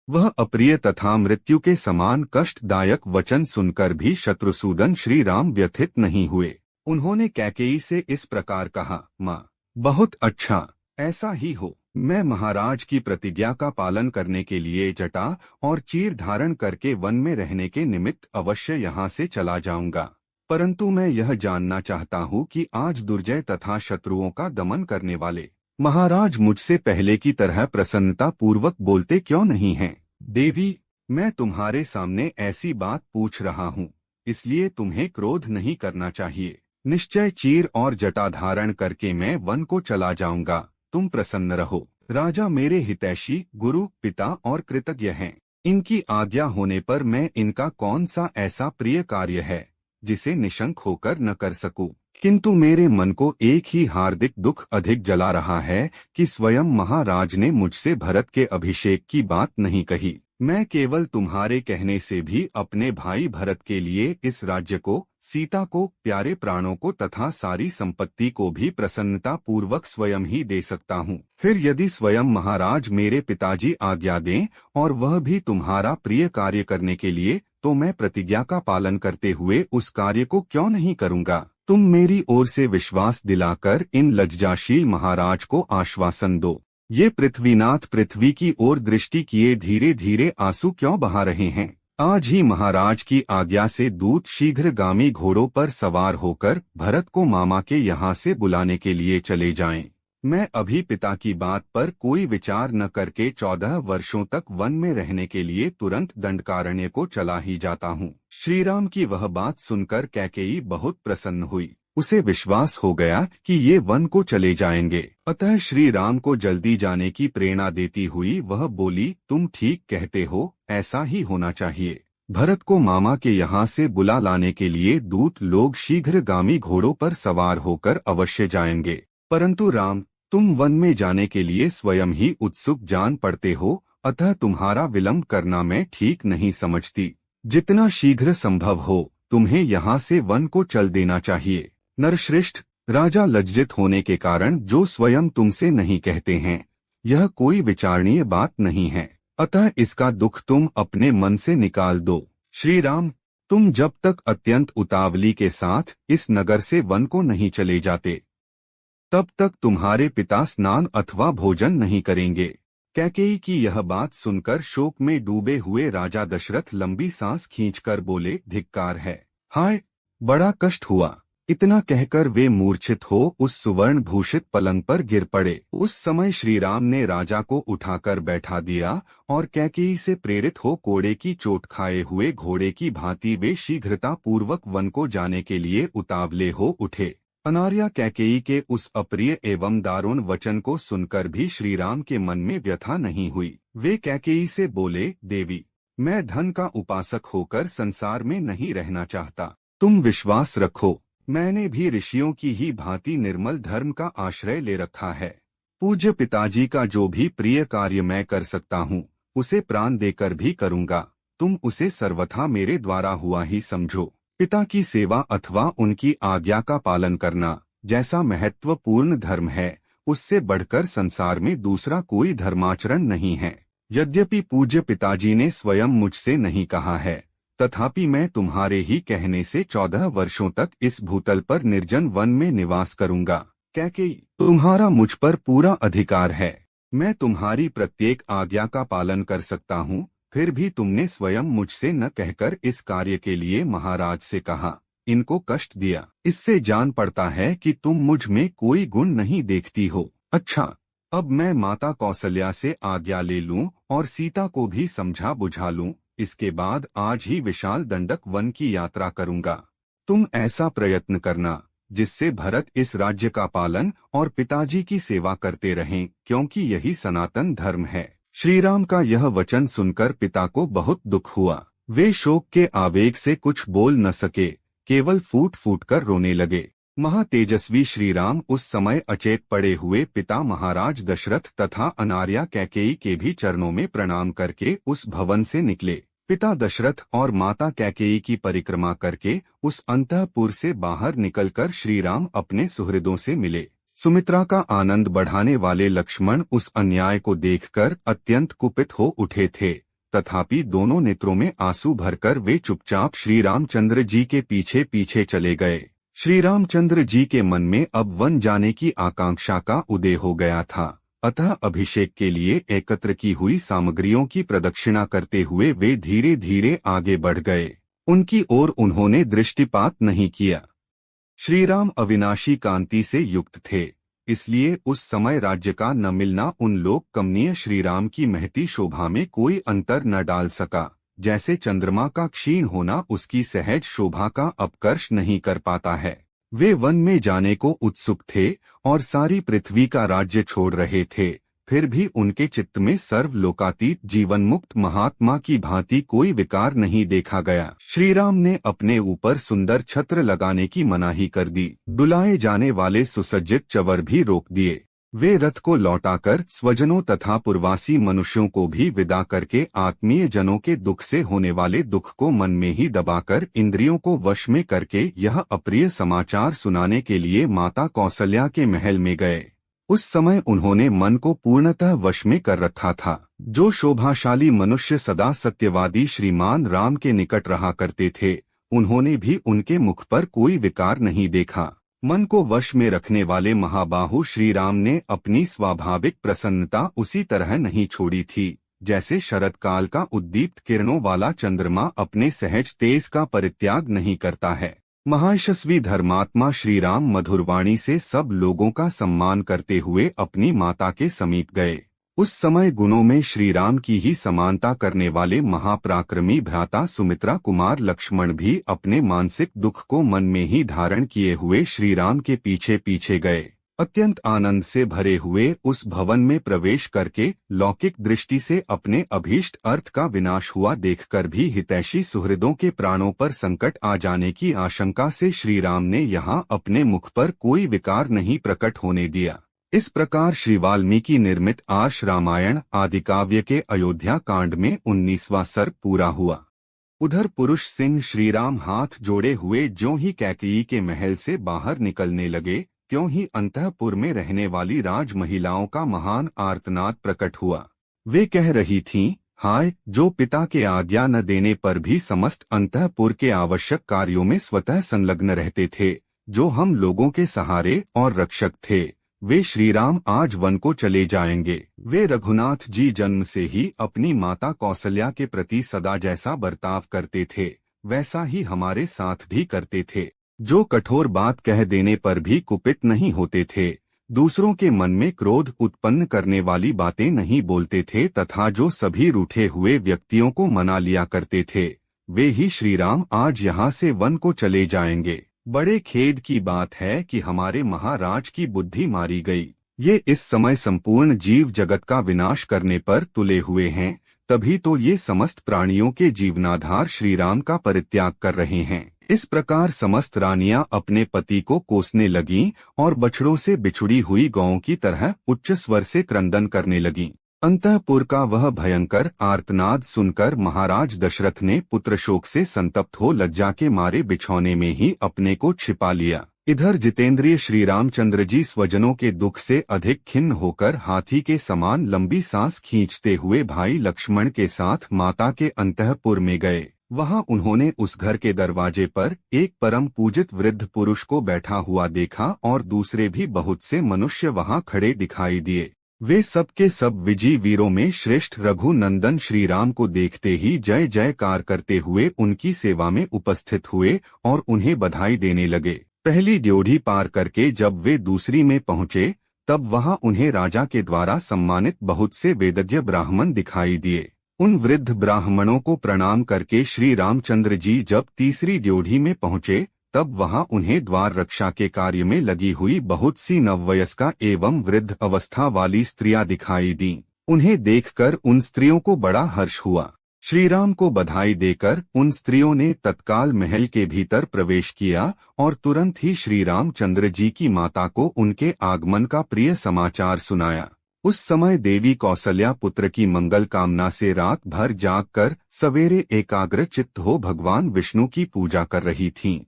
वह अप्रिय तथा मृत्यु के समान कष्टदायक वचन सुनकर भी शत्रुसूदन श्री राम व्यथित नहीं हुए। उन्होंने कैकेयी से इस प्रकार कहा, माँ, बहुत अच्छा, ऐसा ही हो। मैं महाराज की प्रतिज्ञा का पालन करने के लिए जटा और चीर धारण करके वन में रहने के निमित्त अवश्य यहाँ से चला जाऊंगा। परंतु मैं यह जानना चाहता हूँ कि आज दुर्जय तथा शत्रुओं का दमन करने वाले महाराज मुझसे पहले की तरह प्रसन्नता पूर्वक बोलते क्यों नहीं हैं? देवी, मैं तुम्हारे सामने ऐसी बात पूछ रहा हूँ, इसलिए तुम्हें क्रोध नहीं करना चाहिए। निश्चय चीर और जटा धारण करके मैं वन को चला जाऊंगा, तुम प्रसन्न रहो। राजा मेरे हितैषी, गुरु, पिता और कृतज्ञ हैं। इनकी आज्ञा होने पर मैं इनका कौन सा ऐसा प्रिय कार्य है जिसे निशंक होकर न कर सकूं। किंतु मेरे मन को एक ही हार्दिक दुख अधिक जला रहा है कि स्वयं महाराज ने मुझसे भरत के अभिषेक की बात नहीं कही। मैं केवल तुम्हारे कहने से भी अपने भाई भरत के लिए इस राज्य को, सीता को, प्यारे प्राणों को तथा सारी संपत्ति को भी प्रसन्नता पूर्वक स्वयं ही दे सकता हूँ। फिर यदि स्वयं महाराज मेरे पिताजी आज्ञा दें और वह भी तुम्हारा प्रिय कार्य करने के लिए, तो मैं प्रतिज्ञा का पालन करते हुए उस कार्य को क्यों नहीं करूँगा। तुम मेरी ओर से विश्वास दिलाकर इन लज्जाशील महाराज को आश्वासन दो। ये पृथ्वीनाथ पृथ्वी की ओर दृष्टि किए धीरे धीरे आंसू क्यों बहा रहे हैं। आज ही महाराज की आज्ञा से दूत शीघ्रगामी घोड़ों पर सवार होकर भरत को मामा के यहाँ से बुलाने के लिए चले जाएं। मैं अभी पिता की बात पर कोई विचार न करके 14 वर्षों तक वन में रहने के लिए तुरंत दंडकारण्य को चला ही जाता हूँ। श्रीराम की वह बात सुनकर कैकेयी बहुत प्रसन्न हुई। उसे विश्वास हो गया कि ये वन को चले जाएंगे। अतः श्री राम को जल्दी जाने की प्रेरणा देती हुई वह बोली, तुम ठीक कहते हो, ऐसा ही होना चाहिए। भरत को मामा के यहाँ से बुला लाने के लिए दूत लोग शीघ्रगामी घोड़ों पर सवार होकर अवश्य जाएंगे। परंतु राम, तुम वन में जाने के लिए स्वयं ही उत्सुक जान पड़ते हो, अतः तुम्हारा विलंब करना मैं ठीक नहीं समझती। जितना शीघ्र संभव हो तुम्हें यहाँ से वन को चल देना चाहिए। नरश्रेष्ठ, राजा लज्जित होने के कारण जो स्वयं तुमसे नहीं कहते हैं, यह कोई विचारणीय बात नहीं है। अतः इसका दुख तुम अपने मन से निकाल दो। श्री राम, तुम जब तक अत्यंत उतावली के साथ इस नगर से वन को नहीं चले जाते, तब तक तुम्हारे पिता स्नान अथवा भोजन नहीं करेंगे। कैकेयी की यह बात सुनकर शोक में डूबे हुए राजा दशरथ लंबी सांस खींचकर बोले, धिक्कार है, हाय, बड़ा कष्ट हुआ। इतना कहकर वे मूर्छित हो उस सुवर्ण भूषित पलंग पर गिर पड़े। उस समय श्री राम ने राजा को उठाकर बैठा दिया और कैकेयी से प्रेरित हो कोड़े की चोट खाए हुए घोड़े की भांति वे शीघ्रता पूर्वक वन को जाने के लिए उतावले हो उठे। अनार्या कैकेयी के उस अप्रिय एवं दारुण वचन को सुनकर भी श्रीराम के मन में व्यथा नहीं हुई। वे कैकेयी से बोले, देवी, मैं धन का उपासक होकर संसार में नहीं रहना चाहता। तुम विश्वास रखो, मैंने भी ऋषियों की ही भांति निर्मल धर्म का आश्रय ले रखा है। पूज्य पिताजी का जो भी प्रिय कार्य मैं कर सकता हूँ, उसे प्राण देकर भी करूँगा। तुम उसे सर्वथा मेरे द्वारा हुआ ही समझो। पिता की सेवा अथवा उनकी आज्ञा का पालन करना जैसा महत्वपूर्ण धर्म है, उससे बढ़कर संसार में दूसरा कोई धर्माचरण नहीं है। यद्यपि पूज्य पिताजी ने स्वयं मुझसे नहीं कहा है, तथापि मैं तुम्हारे ही कहने से 14 वर्षों तक इस भूतल पर निर्जन वन में निवास करूंगा। कैकेयी, तुम्हारा मुझ पर पूरा अधिकार है। मैं तुम्हारी प्रत्येक आज्ञा का पालन कर सकता हूँ। फिर भी तुमने स्वयं मुझसे न कहकर इस कार्य के लिए महाराज से कहा, इनको कष्ट दिया। इससे जान पड़ता है कि तुम मुझ में कोई गुण नहीं देखती हो। अच्छा, अब मैं माता कौशल्या से आज्ञा ले लूं और सीता को भी समझा बुझा लूं। इसके बाद आज ही विशाल दंडक वन की यात्रा करूंगा। तुम ऐसा प्रयत्न करना जिससे भरत इस राज्य का पालन और पिताजी की सेवा करते रहें, क्योंकि यही सनातन धर्म है। श्रीराम का यह वचन सुनकर पिता को बहुत दुख हुआ। वे शोक के आवेग से कुछ बोल न सके, केवल फूट फूट कर रोने लगे। महातेजस्वी श्रीराम उस समय अचेत पड़े हुए पिता महाराज दशरथ तथा अनार्या कैकेयी के भी चरणों में प्रणाम करके उस भवन से निकले। पिता दशरथ और माता कैकेयी की परिक्रमा करके उस अंतःपुर से बाहर निकलकर श्रीराम अपने सुहृदों से मिले। सुमित्रा का आनंद बढ़ाने वाले लक्ष्मण उस अन्याय को देखकर अत्यंत कुपित हो उठे थे। तथापि दोनों नेत्रों में आंसू भरकर वे चुपचाप श्री रामचंद्र जी के पीछे पीछे चले गए। श्री रामचंद्र जी के मन में अब वन जाने की आकांक्षा का उदय हो गया था, अतः अभिषेक के लिए एकत्र की हुई सामग्रियों की प्रदक्षिणा करते हुए वे धीरे धीरे आगे बढ़ गए। उनकी ओर उन्होंने दृष्टिपात नहीं किया। श्रीराम अविनाशी कांति से युक्त थे, इसलिए उस समय राज्य का न मिलना उन लोक कमनीय श्रीराम की महती शोभा में कोई अंतर न डाल सका, जैसे चंद्रमा का क्षीण होना उसकी सहज शोभा का अपकर्ष नहीं कर पाता है। वे वन में जाने को उत्सुक थे और सारी पृथ्वी का राज्य छोड़ रहे थे, फिर भी उनके चित्त में सर्वलोकातीत जीवन मुक्त महात्मा की भांति कोई विकार नहीं देखा गया। श्रीराम ने अपने ऊपर सुंदर छत्र लगाने की मनाही कर दी। डुलाए जाने वाले सुसज्जित चवर भी रोक दिए। वे रथ को लौटाकर स्वजनों तथा पूर्वासी मनुष्यों को भी विदा करके आत्मीय जनों के दुख से होने वाले दुख को मन में ही दबाकर इंद्रियों को वश में करके यह अप्रिय समाचार सुनाने के लिए माता कौसल्या के महल में गए। उस समय उन्होंने मन को पूर्णतः वश में कर रखा था। जो शोभाशाली मनुष्य सदा सत्यवादी श्रीमान राम के निकट रहा करते थे, उन्होंने भी उनके मुख पर कोई विकार नहीं देखा। मन को वश में रखने वाले महाबाहु श्री राम ने अपनी स्वाभाविक प्रसन्नता उसी तरह नहीं छोड़ी थी, जैसे शरद काल का उद्दीप्त किरणों वाला चंद्रमा अपने सहज तेज का परित्याग नहीं करता है। महायशस्वी धर्मात्मा श्री राम मधुरवाणी से सब लोगों का सम्मान करते हुए अपनी माता के समीप गए। उस समय गुणों में श्री राम की ही समानता करने वाले महापराक्रमी भ्राता सुमित्रा कुमार लक्ष्मण भी अपने मानसिक दुख को मन में ही धारण किए हुए श्री राम के पीछे पीछे गए। अत्यंत आनंद से भरे हुए उस भवन में प्रवेश करके लौकिक दृष्टि से अपने अभीष्ट अर्थ का विनाश हुआ देखकर भी हितैषी सुहृदों के प्राणों पर संकट आ जाने की आशंका से श्री राम ने यहाँ अपने मुख पर कोई विकार नहीं प्रकट होने दिया। इस प्रकार श्री वाल्मीकि निर्मित आर्ष रामायण आदि काव्य के अयोध्या कांड में 19वां सर्ग पूरा हुआ। उधर पुरुष सिंह श्रीराम हाथ जोड़े हुए ज्यों ही कैकेयी के महल से बाहर निकलने लगे, त्यों ही अंतःपुर में रहने वाली राज महिलाओं का महान आर्तनाद प्रकट हुआ। वे कह रही थीं, हाय, जो पिता के आज्ञा न देने पर भी समस्त अंतःपुर के आवश्यक कार्यों में स्वतः संलग्न रहते थे, जो हम लोगों के सहारे और रक्षक थे, वे श्रीराम आज वन को चले जाएंगे। वे रघुनाथ जी जन्म से ही अपनी माता कौसल्या के प्रति सदा जैसा बर्ताव करते थे, वैसा ही हमारे साथ भी करते थे। जो कठोर बात कह देने पर भी कुपित नहीं होते थे, दूसरों के मन में क्रोध उत्पन्न करने वाली बातें नहीं बोलते थे तथा जो सभी रूठे हुए व्यक्तियों को मना लिया करते थे, वे ही श्रीराम आज यहाँ से वन को चले जाएंगे। बड़े खेद की बात है कि हमारे महाराज की बुद्धि मारी गई। ये इस समय संपूर्ण जीव जगत का विनाश करने पर तुले हुए हैं, तभी तो ये समस्त प्राणियों के जीवनाधार श्रीराम का परित्याग कर रहे हैं। इस प्रकार समस्त रानियां अपने पति को कोसने लगीं और बछड़ों से बिछुड़ी हुई गौओं की तरह उच्च स्वर से क्रंदन करने लगीं। अंतःपुर का वह भयंकर आर्तनाद सुनकर महाराज दशरथ ने पुत्र शोक से संतप्त हो लज्जा के मारे बिछौने में ही अपने को छिपा लिया। इधर जितेंद्रिय श्री रामचंद्र जी स्वजनों के दुख से अधिक खिन्न होकर हाथी के समान लंबी सांस खींचते हुए भाई लक्ष्मण के साथ माता के अंतःपुर में गए। वहां उन्होंने उस घर के दरवाजे पर एक परम पूजित वृद्ध पुरुष को बैठा हुआ देखा और दूसरे भी बहुत से मनुष्य वहां खड़े दिखाई दिए। वे सब के सब विजयी वीरों में श्रेष्ठ रघुनंदन श्रीराम को देखते ही जय जयकार करते हुए उनकी सेवा में उपस्थित हुए और उन्हें बधाई देने लगे। पहली ड्योढ़ी पार करके जब वे दूसरी में पहुंचे, तब वहां उन्हें राजा के द्वारा सम्मानित बहुत से वेदज्ञ ब्राह्मण दिखाई दिए। उन वृद्ध ब्राह्मणों को प्रणाम करके श्री रामचंद्र जी जब तीसरी ड्योढ़ी में पहुंचे, तब वहां उन्हें द्वार रक्षा के कार्य में लगी हुई बहुत सी नववयस्का एवं वृद्ध अवस्था वाली स्त्रियां दिखाई दीं। उन्हें देखकर उन स्त्रियों को बड़ा हर्ष हुआ। श्रीराम को बधाई देकर उन स्त्रियों ने तत्काल महल के भीतर प्रवेश किया और तुरंत ही श्री रामचंद्र जी की माता को उनके आगमन का प्रिय समाचार सुनाया। उस समय देवी कौसल्या पुत्र की मंगल कामना से रात भर जागकर सवेरे एकाग्र चित्त हो भगवान विष्णु की पूजा कर रही थीं।